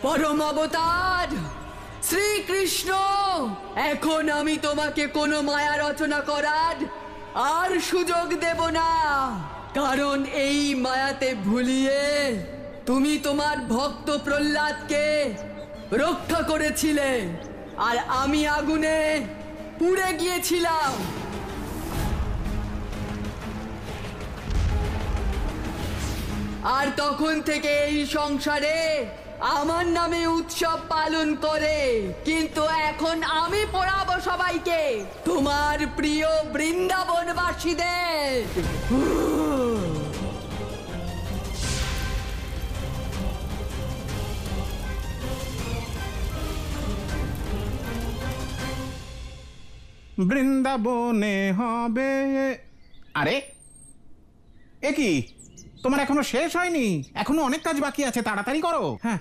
পরম অবতার শ্রীকৃষ্ণ, এখন আমি তোমাকে কোনো মায়া রচনা করার আর সুযোগ দেব না, কারণ এই মায়াতে ভুলিয়ে তুমি তোমার ভক্ত প্রহ্লাদকে রক্ষা করেছিলে, আর আমি আগুনে পুড়ে গিয়েছিলাম। আর তখন থেকে এই সংসারে আমার নামে উৎসব পালন করে, কিন্তু এখন আমি পড়াবো সবাইকে তোমার প্রিয় বৃন্দাবনবাসীদের। বৃন্দাবনে হবে। আরে এ কি, তোমার এখনো শেষ হয়নি? এখনো অনেক কাজ বাকি আছে, তাড়াতাড়ি করো। হ্যাঁ,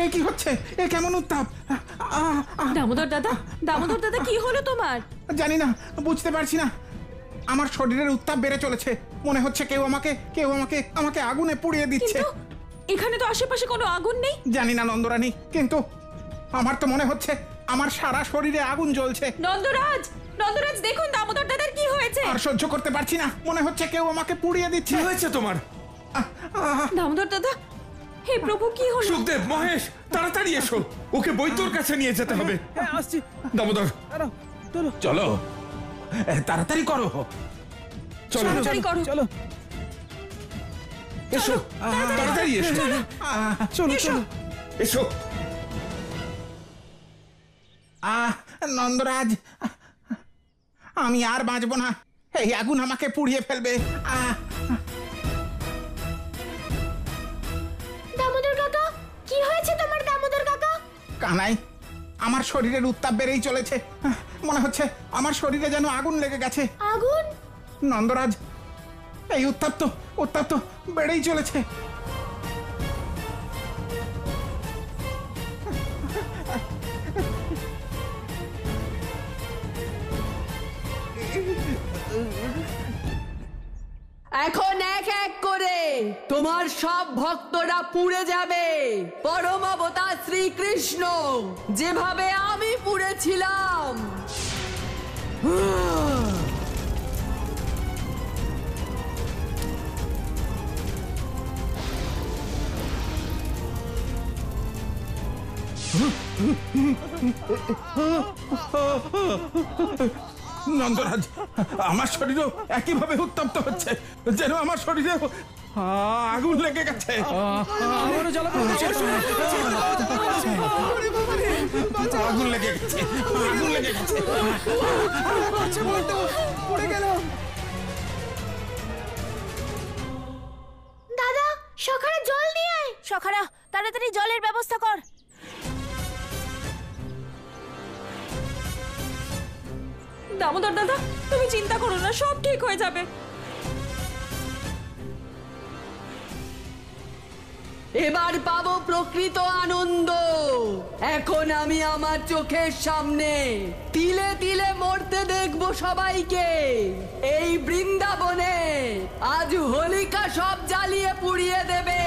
এ কি হচ্ছে? এ কেমন উত্তাপ! দামোদর দাদা, দামোদর দাদা, কি হলো তোমার? জানি না, বুঝতে পারছি না। আমার শরীরের উত্তাপ বেড়ে চলেছে। মনে হচ্ছে কেউ আমাকে আগুনে পুড়িয়ে দিচ্ছে। এখানে তো আশেপাশে কোনো আগুন নেই। জানি না নন্দরানী, কিন্তু আমার তো মনে হচ্ছে আমার সারা শরীরে আগুন জ্বলছে। নন্দরাজ, নন্দরাজ, দেখুন দামোদর দাদার কি হয়েছে। আর সহ্য করতে পারছি না, মনে হচ্ছে কেউ আমাকে পুড়িয়ে দিচ্ছে। কি হয়েছে তোমার? দামোদর দাদা, হে প্রভু, কি হলো? সুখদেব, মহেশ, তাড়াতাড়ি এসো, ওকে বৈদ্যর কাছে নিয়ে যেতে হবে। আসছি। দামোদর, চলো, তাড়াতাড়ি করো। চলো তাড়াতাড়ি করো। চলো এসো, তাড়াতাড়ি এসো, চলো চলো। এসো। নন্দরাজ, আমি আর বাঁচবো না। এই আগুন আমাকে পুড়িয়ে ফেলবে। দামোদর কাকা, কি হয়েছে তোমার দামোদর কাকা? কানাই, আমার শরীরের উত্তাপ বেড়েই চলেছে। মনে হচ্ছে আমার শরীরে যেন আগুন লেগে গেছে। আগুন? নন্দরাজ, এই উত্তাপ তো বেড়েই চলেছে। এখন এক এক করে তোমার সব ভক্তরা পুড়ে যাবে, পরম অবতার শ্রীকৃষ্ণ যেভাবে আমি পুড়েছিলাম। নন্দরাজ, আমার শরীরও একইভাবে উত্তপ্ত হচ্ছে, যেন আমার শরীরে আগুন লেগে গেছে। আগুন লেগে গেছে। দাদা, সখারা জল নিয়ে আয়। সখারা, তাড়াতাড়ি জলের ব্যবস্থা কর। দামোদর দাদা, তুমি চিন্তা করো না, সব ঠিক হয়ে যাবে। এবার পাবো প্রকৃত আনন্দ। এখন আমি আমার চোখের সামনে তিলে তিলে মরতে দেখবো সবাইকে। এই বৃন্দাবনে আজ হোলিকা সব জ্বালিয়ে পুড়িয়ে দেবে।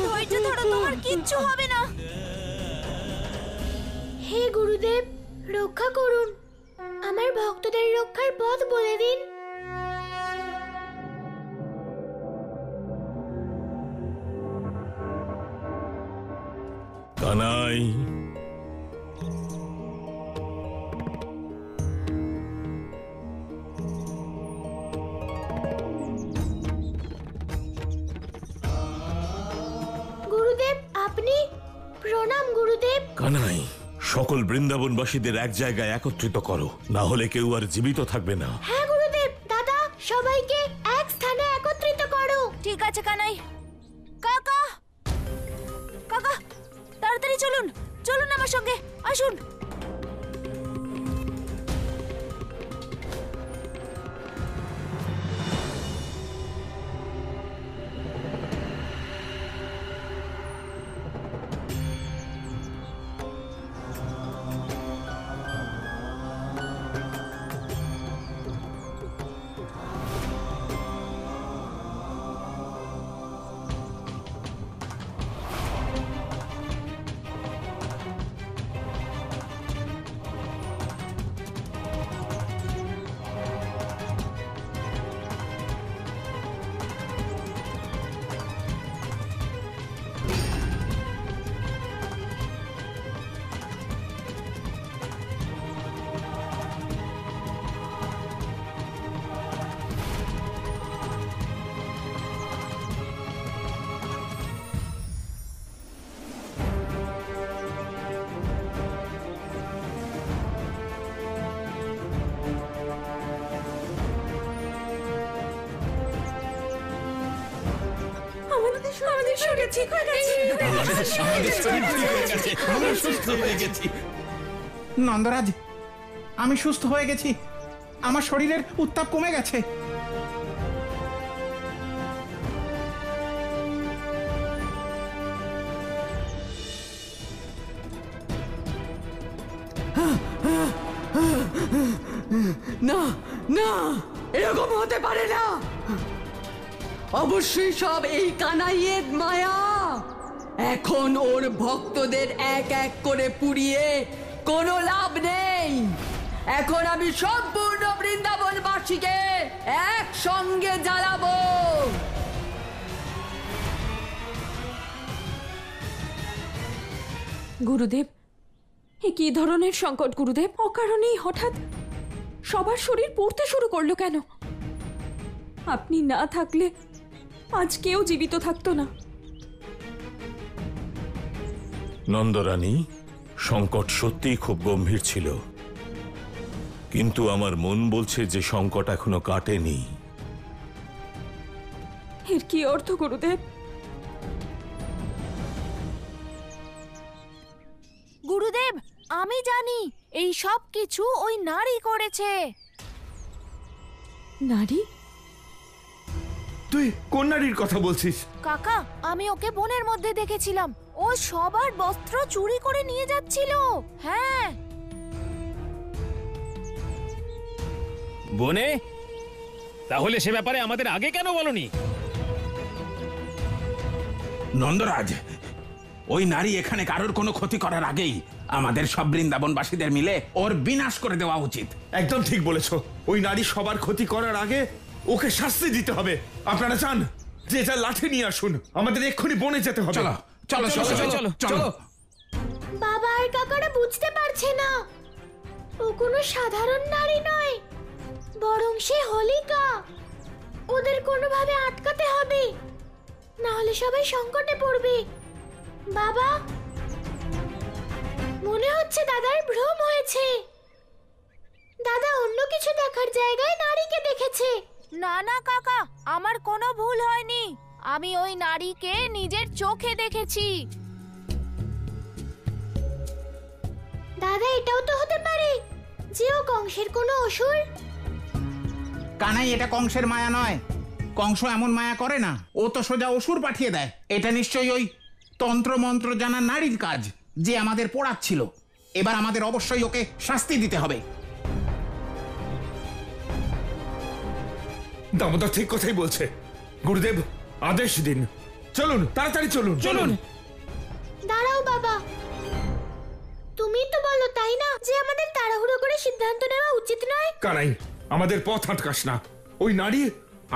ধৈর্য ধরো, তোমার কিচ্ছু হবে না। হে গুরুদেব, রক্ষা করুন, আমার ভক্তদের রক্ষার পথ বলে দিন। কানাই, গুরুদেব, আপনি? প্রণাম গুরুদেব। কানাই, সকল বৃন্দাবনবাসীদের এক জায়গায় একত্রিত করো, না হলে কেউ আর জীবিত থাকবে না। হ্যাঁ গুরুদেব। দাদা, সবাইকে এক স্থানে একত্রিত করো। ঠিক আছে কানাই। কাকা, কাকা, তাড়াতাড়ি চলুন, চলুন আমার সঙ্গে, আসুন। আমাদের শরীর ঠিক হয়ে গেছে। আমরা সুস্থ হয়ে গেছি। নন্দরাজ, আমি সুস্থ হয়ে গেছি। আমার শরীরের উত্তাপ কমে গেছে। না না, এরকম হতে পারে না। অবশ্যই সব এই কানাইয়ের মায়া। এখন ওর ভক্তদের এক এক করে পুড়িয়ে কোনো লাভ নেই। এখন আমি সম্পূর্ণ বৃন্দাবনবাসীকে একসঙ্গে জ্বালাবো। গুরুদেব, এ কি ধরনের সংকট গুরুদেব? অকারণেই হঠাৎ সবার শরীর পড়তে শুরু করলো কেন? আপনি না থাকলে আজ কেউ জীবিত থাকতো না। নন্দরানী, সংকট সত্যিই খুব গম্ভীর ছিল, কিন্তু আমার মন বলছে যে সংকট এখনো কাটেনি। এর কি অর্থ গুরুদেব? গুরুদেব, আমি জানি এই সব কিছু ওই নারী করেছে। নারী? তুই কোন নারীর কথা বলছিস? কাকা, আমি ওকে বনের মধ্যে দেখেছিলাম। ও সবার বস্ত্র চুরি করে নিয়ে যাচ্ছিল। হ্যাঁ। বনে? তাহলে সে ব্যাপারে আমাদের আগে কেন বলনি? নন্দরাজ, ওই নারী এখানে কারোর কোনো ক্ষতি করার আগেই আমাদের সব বৃন্দাবনবাসীদের মিলে ওর বিনাশ করে দেওয়া উচিত। একদম ঠিক বলেছো। ওই নারী সবার ক্ষতি করার আগে ওকে শাস্তি দিতে হবে। আপনারা চান যে এটা লাঠি নিয়ে আসুন, আমাদের এক্ষুনি বনে যেতে হবে। চলো চলো চলো চলো চলো। বাবা আর কাকারা বুঝতে পারছে না, ও কোনো সাধারণ নারী নয়, বরং সে হোলিকা। ওদের কোনোভাবে আটকাতে হবে, না হলে সবাই সংকটে পড়বে। বাবা, মনে হচ্ছে দাদার ভ্রম হয়েছে। দাদা অন্য কিছু দেখার জায়গায় নারীকে দেখেছে। না না কাকা, আমার কোনো ভুল হয়নি। আমি ওই নারীকে নিজের চোখে দেখেছি। দাদা, এটাও তো হতে পারে যে ও কংসের কোনো অসুর। কানাই, এটা কংসের মায়া নয়। কংস এমন মায়া করে না। ও তো সোজা অসুর পাঠিয়ে দেয়। এটা নিশ্চয়ই ওই তন্ত্র মন্ত্র জানা নারীর কাজ, যে আমাদের পোড়াচ্ছিল। এবার আমাদের অবশ্যই ওকে শাস্তি দিতে হবে। দামোদর ঠিক কথাই বলছে। গুরুদেব, আদেশ দিন। চলুন, তাড়াতাড়ি চলুন চলুন। দাঁড়াও বাবা, তুমি তো বলো তাই না যে আমাদের তাড়াহুড়ো করে সিদ্ধান্ত নেওয়া উচিত নয়? কানাই, আমাদের পথ আটকাস না। ওই নারী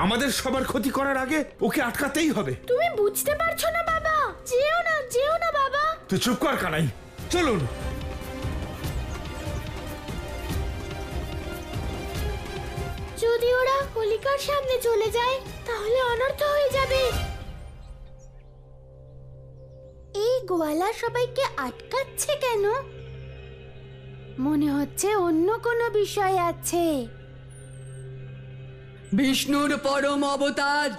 আমাদের সবার ক্ষতি করার আগে ওকে আটকাতেই হবে। তুমি বুঝতে পারছো না বাবা? যেও না বাবা। তুই চুপ কর কানাই, চলুন। যদি ওরা হোলিকার সামনে চলে যায় তাহলে অনর্থ হয়ে যাবে। এই গোয়ালা সবাইকে আটকাচ্ছে কেন? মনে হচ্ছে অন্য কোনো বিষয় আছে। বিষ্ণুর পরম অবতার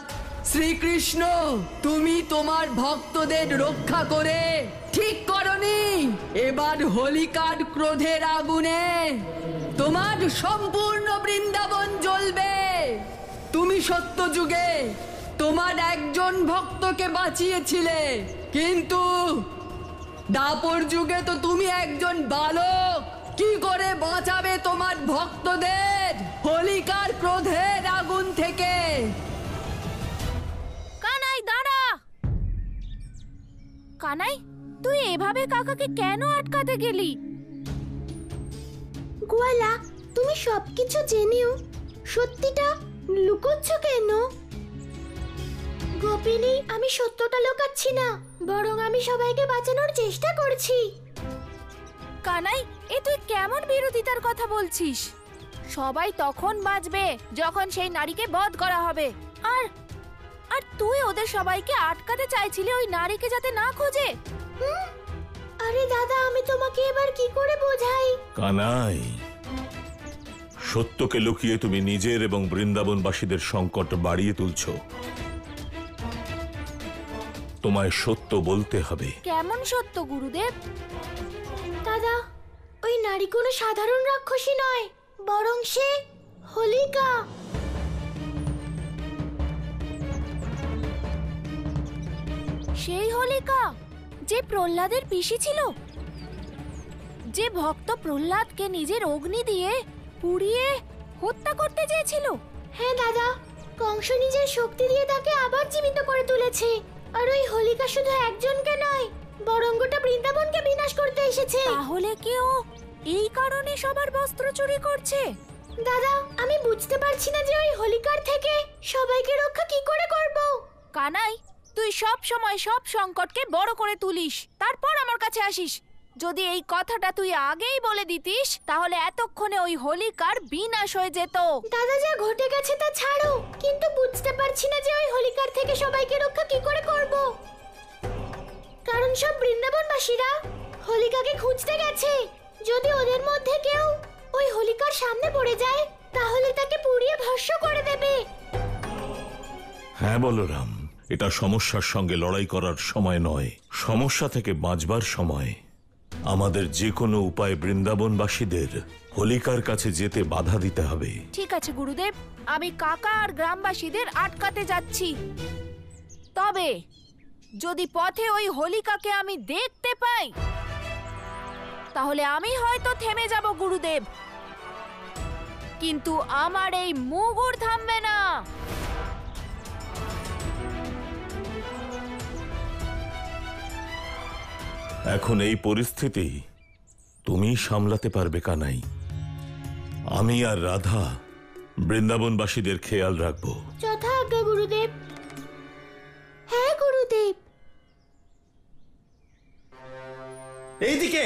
শ্রীকৃষ্ণ, তুমি তোমার ভক্তদের রক্ষা করে ঠিক করনি। এবার হোলিকার ক্রোধের আগুনে তোমার সম্পূর্ণ বৃন্দাবন জ্বলবে। তুমি সত্য যুগে তোমার একজন ভক্তকে বাঁচিয়েছিলে, কিন্তু দাপর যুগে তো তুমি একজন বালক। কি করে বাঁচাবে তোমার ভক্তদের হোলিকার ক্রোধের আগুন থেকে? কানাই দাঁড়া। কানাই, তুই এভাবে কাকাকে কেন আটকাতে গেলি? গোয়ালা, তুমি সবকিছু জেনেও সত্যিটা লুকোচ্ছ কেন? গোপিনী, আমি সত্যটা লুকাচ্ছি না, বরং আমি সবাইকে বাঁচানোর চেষ্টা করছি। কানাই, এ তুই কেমন বিরোধিতার কথা বলছিস? সবাই তখন বাঁচবে যখন সেই নারীকে বধ করা হবে। আর তুই ওদের সবাইকে আটকাতে চাইছিলি ওই নারীকে যাতে না খোঁজে। আরে দাদা, আমি তোমাকে এবার কি করে বোঝাই? কানাই, সত্যকে লুকিয়ে তুমি নিজের এবং বৃন্দাবনবাসীদের সংকট বাড়িয়ে তুলছো। তোমায় সত্য বলতে হবে। কেমন সত্য গুরুদেব? দাদা, ওই নারী কোনো সাধারণ রাক্ষসী নয়, বরং সে হোলিকা। সেই হোলিকা যে প্রহ্লাদের পিসি ছিল, যে ভক্ত প্রহ্লাদকে নিজের অগ্নি দিয়ে পুড়িয়ে হত্যা করতে চেয়েছিল। হ্যাঁ দাদা, কংস নিজের শক্তি দিয়ে তাকে আবার জীবিত করে তুলেছে। আর ওই হোলিকা শুধু একজনকে নয়, বরং গোটা বৃন্দাবনকে বিনাশ করতে এসেছে। তাহলে কি ও এই কারণে সবার বস্ত্র চুরি করছে? দাদা, আমি বুঝতে পারছি না যে ওই হোলিকার থেকে সবাইকে রক্ষা কি করে করব। কানাই, তুই সব সময় সব সংকটকে বড় করে তুলিস, তারপর আমার কাছে আসিস। যদি এই কথাটা তুই আগেই বলে দিতিস, তাহলে এতক্ষণে ওই হোলিকার বিনাশ হয়ে যেত। দাদা, যা ঘটে গেছে তা ছাড়ো, কিন্তু বুঝতে পারছি না যে ওই হোলিকার থেকে সবাইকে রক্ষা কি করে করব। কারণ সব বৃন্দাবনবাসীরা হোলিকাকে খুঁজতে গেছে। যদি ওদের মধ্যে কেউ ওই হোলিকার সামনে পড়ে যায়, তাহলে তাকে পুড়িয়ে ভস্ম করে দেবে। হ্যাঁ বলরাম, এটা সমস্যার সঙ্গে লড়াই করার সময় নয়, সমস্যা থেকে বাঁচবার সময়। আমাদের যে কোনো উপায়ে বৃন্দাবনবাসীদের হোলিকার কাছে যেতে বাধা দিতে হবে। ঠিক আছে গুরুদেব, আমি কাকা আর গ্রামবাসীদের আটকাতে যাচ্ছি। তবে যদি পথে ওই হোলিকাকে আমি দেখতে পাই, তাহলে আমি হয়তো থেমে যাব গুরুদেব, কিন্তু আমার এই মুগুর থামবে না। এখন এই পরিস্থিতি তুমি সামলাতে পারবে কানাই। আমি আর রাধা বৃন্দাবনবাসীদের খেয়াল রাখবো। যথা আজ্ঞা গুরুদেব। হ্যাঁ গুরুদেব। এইদিকে।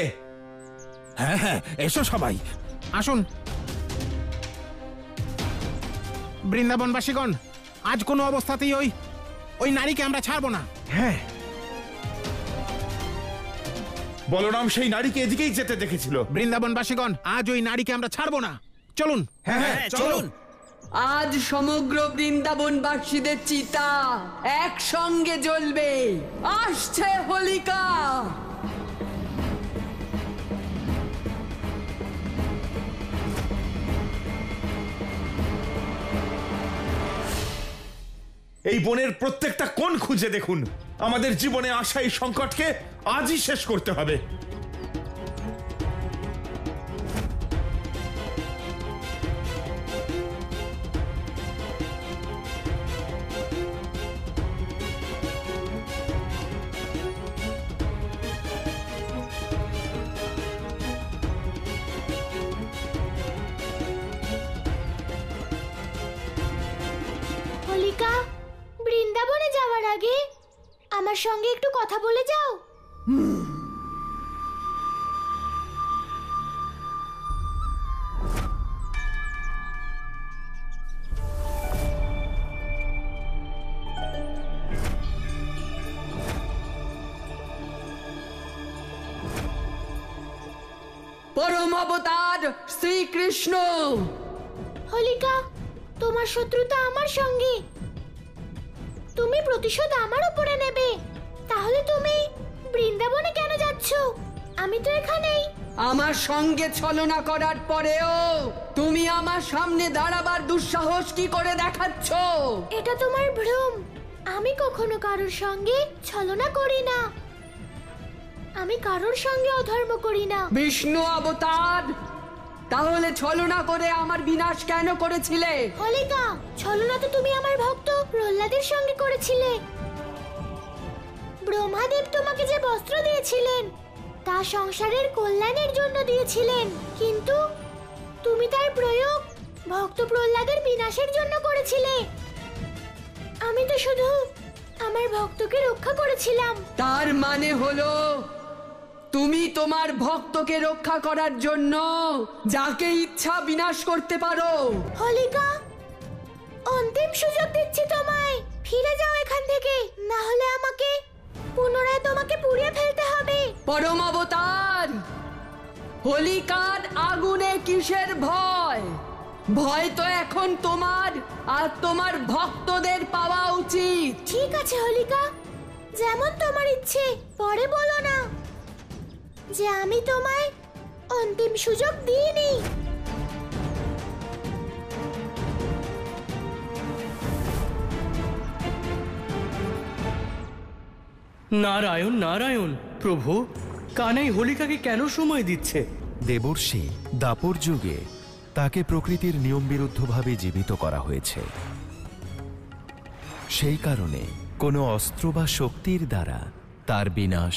হ্যাঁ হ্যাঁ, এসো সবাই, আসুন। বৃন্দাবনবাসীগণ, আজ কোনো অবস্থাতেই ওই নারীকে আমরা ছাড়বো না। হ্যাঁ, বলরাম সেই নারীকে এদিকেই যেতে দেখেছিল। বৃন্দাবনবাসীগণ, আজ ওই নারীকে আমরা ছাড়বো না। চলুন। হ্যাঁ হ্যাঁ, চলুন। আজ সমগ্র বৃন্দাবনবাসীদের চিতা একসঙ্গে জ্বলবে। আসছে হোলিকা। এই বনের প্রত্যেকটা কোণ খুঁজে দেখুন। আমাদের জীবনে আসা এই সংকটকে আজই শেষ করতে হবে। হোলিকা, বৃন্দাবনে যাওয়ার আগে আমার সঙ্গে একটু কথা বলে যাও। পরম অবতার শ্রীকৃষ্ণ। হোলিকা, তোমার শত্রুতা আমার সঙ্গে, তুমি প্রতিশোধ আমার উপরে নেবে। তাহলে তুমি বৃন্দাবনে কেন যাচ্ছ? আমি তো এখানেই। আমার সঙ্গে ছলনা করার পরেও তুমি আমার সামনে দাঁড়াবার দুঃসাহস কি করে দেখাচ্ছ? এটা তোমার ভ্রম। আমি কখনো কারোর সঙ্গে ছলনা করি না, আমি কারোর সঙ্গে অধর্ম করি না। বিষ্ণু অবতার, তাহলে ছলনা করে আমার বিনাশ কেন করেছিলে? হোলিকা, ছলনা তো তুমি আমার ভক্ত প্রহ্লাদের সঙ্গে করেছিলে। ব্রহ্মাদেব তোমাকে যে বস্ত্র দিয়েছিলেন, তা সংসারের কল্যাণের জন্য দিয়েছিলেন, কিন্তু তুমি তার প্রয়োগ ভক্ত প্রহ্লাদের বিনাশের জন্য করেছিলে। আমি তো শুধু আমার ভক্তকে রক্ষা করেছিলাম। তার মানে হলো তুমি তোমার ভক্তকে রক্ষা করার জন্য যাকে ইচ্ছা বিনাশ করতে পারো। হোলিকা, অন্তিম সুযোগ দিচ্ছি তোমায়, ফিরে যাও এখান থেকে, না হলে আমাকে পুনরায় তোমাকে পুড়িয়ে ফেলতে হবে। পরম অবতার, হোলিকার আগুনে কিসের ভয়? ভয় তো এখন তোমার আর তোমার ভক্তদের পাওয়া উচিত। ঠিক আছে হোলিকা, যেমন তোমার ইচ্ছে, পরে বলো না যে আমি তোমায় অন্তিম সুযোগ দিইনি। নারায়ণ নারায়ণ, প্রভু কানাই হোলিকাকে কেন সময় দিচ্ছে? দেবর্ষি দাপর যুগে তাকে প্রকৃতির নিয়ম বিরুদ্ধভাবে জীবিত করা হয়েছে। সেই কারণে কোনো অস্ত্র বা শক্তির দ্বারা তার বিনাশ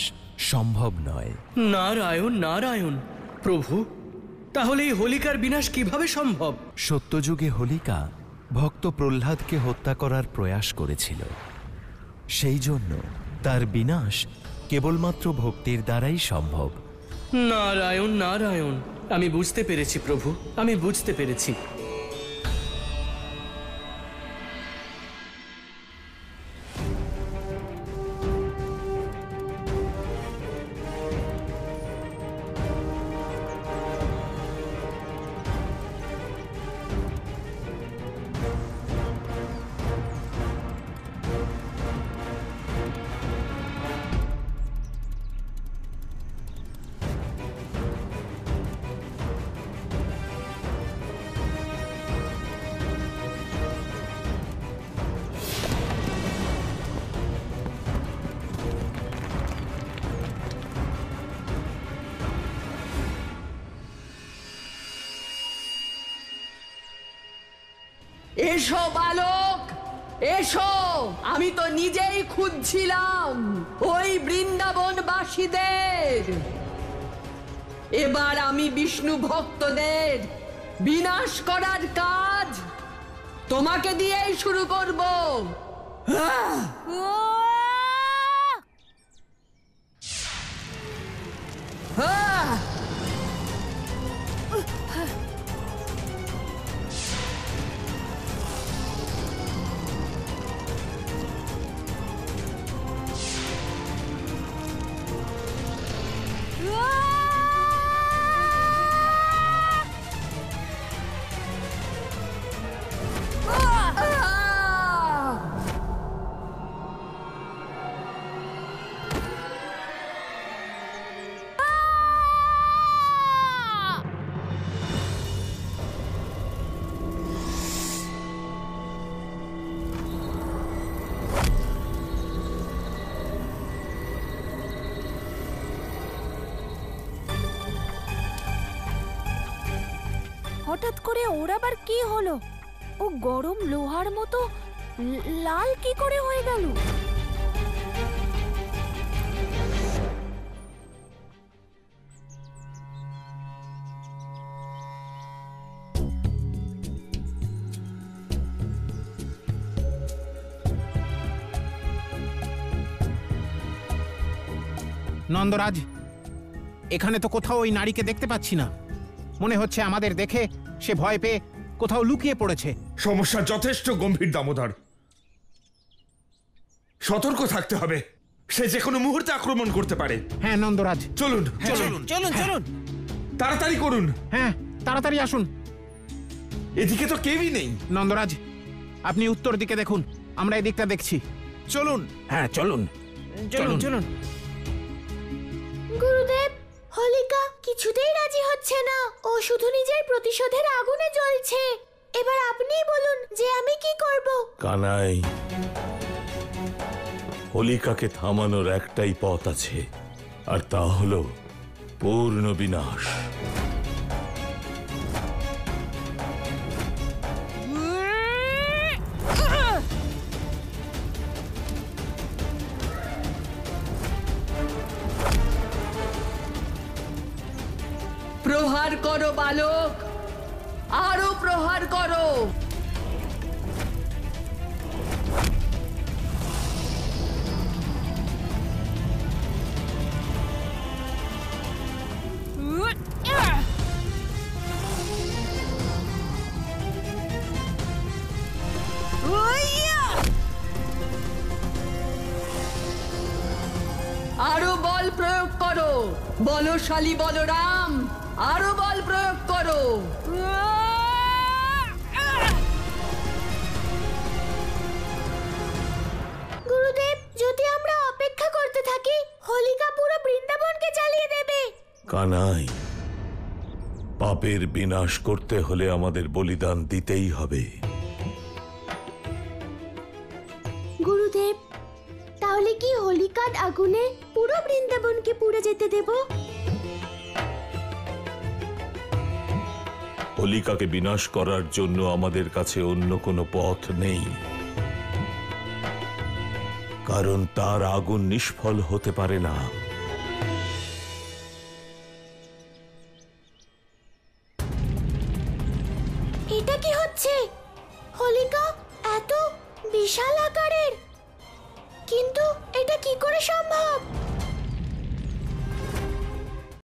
সম্ভব নয়। নারায়ণ নারায়ণ, প্রভু তাহলে এই হোলিকার বিনাশ কিভাবে সম্ভব? সত্যযুগে হোলিকা ভক্ত প্রহ্লাদকে হত্যা করার প্রয়াস করেছিল। সেই জন্য তার বিনাশ কেবলমাত্র ভক্তির দ্বারাই সম্ভব। নারায়ণ নারায়ণ, আমি বুঝতে পেরেছি প্রভু, আমি বুঝতে পেরেছি। এসো বালক, এসো। আমি তো নিজেই খুঁজছিলাম ওই বৃন্দাবনবাসীদের। এবার আমি বিষ্ণু ভক্তদের বিনাশ করার কাজ তোমাকে দিয়েই শুরু করব। হঠাৎ করে ওর আবার কি হলো? ও গরম লোহার মতো লাল কি করে হয়ে গেল? নন্দরাজ, এখানে তো কোথাও ওই নারীকে দেখতে পাচ্ছি না। মনে হচ্ছে আমাদের দেখে সে ভয় পেয়ে কোথাও লুকিয়ে পড়েছে। সমস্যা যথেষ্ট গম্ভীর দামোদর, সতর্ক থাকতে হবে। সে যে কোনো মুহূর্তে আক্রমণ করতে পারে। হ্যাঁ নন্দরাজ, চলুন চলুন চলুন চলুন। তাড়াতাড়ি করুন। হ্যাঁ তাড়াতাড়ি আসুন। এদিকে তো কেউই নেই। নন্দরাজ, আপনি উত্তর দিকে দেখুন, আমরা এদিকটা দেখছি। চলুন। হ্যাঁ চলুন চলুন চলুন। গুরুদেব, হোলিকা কিছুতেই রাজি হচ্ছে না। ও শুধু নিজের প্রতিশোধের আগুনে জ্বলছে। এবার আপনিই বলুন যে আমি কি করব। কানাই, হোলিকাকে থামানোর একটাই পথ আছে, আর তা হলো পূর্ণ বিনাশ। প্রহার করো বালক, আরো প্রহার করো। আরো বল প্রয়োগ করো বলশালী বলরাম, আরো বল প্রয়োগ করো। গুরুদেব, যদি আমরা অপেক্ষা হোলিকা পুরো বৃন্দাবনকে জ্বালিয়ে দেবে। কানাই, পাপের বিনাশ করতে হলে আমাদের বলিদান দিতেই হবে। গুরুদেব, তাহলে কি হোলিকার আগুনে পুরো বৃন্দাবনকে পুড়ে যেতে দেব? হোলিকাকে বিনাশ করার জন্য আমাদের কাছে অন্য কোনো পথ নেই, কারণ তার আগুন নিষ্ফল হতে পারে না। এটা কি হচ্ছে? হোলিকা এত বিশাল আকারের, কিন্তু এটা কি করে সম্ভব?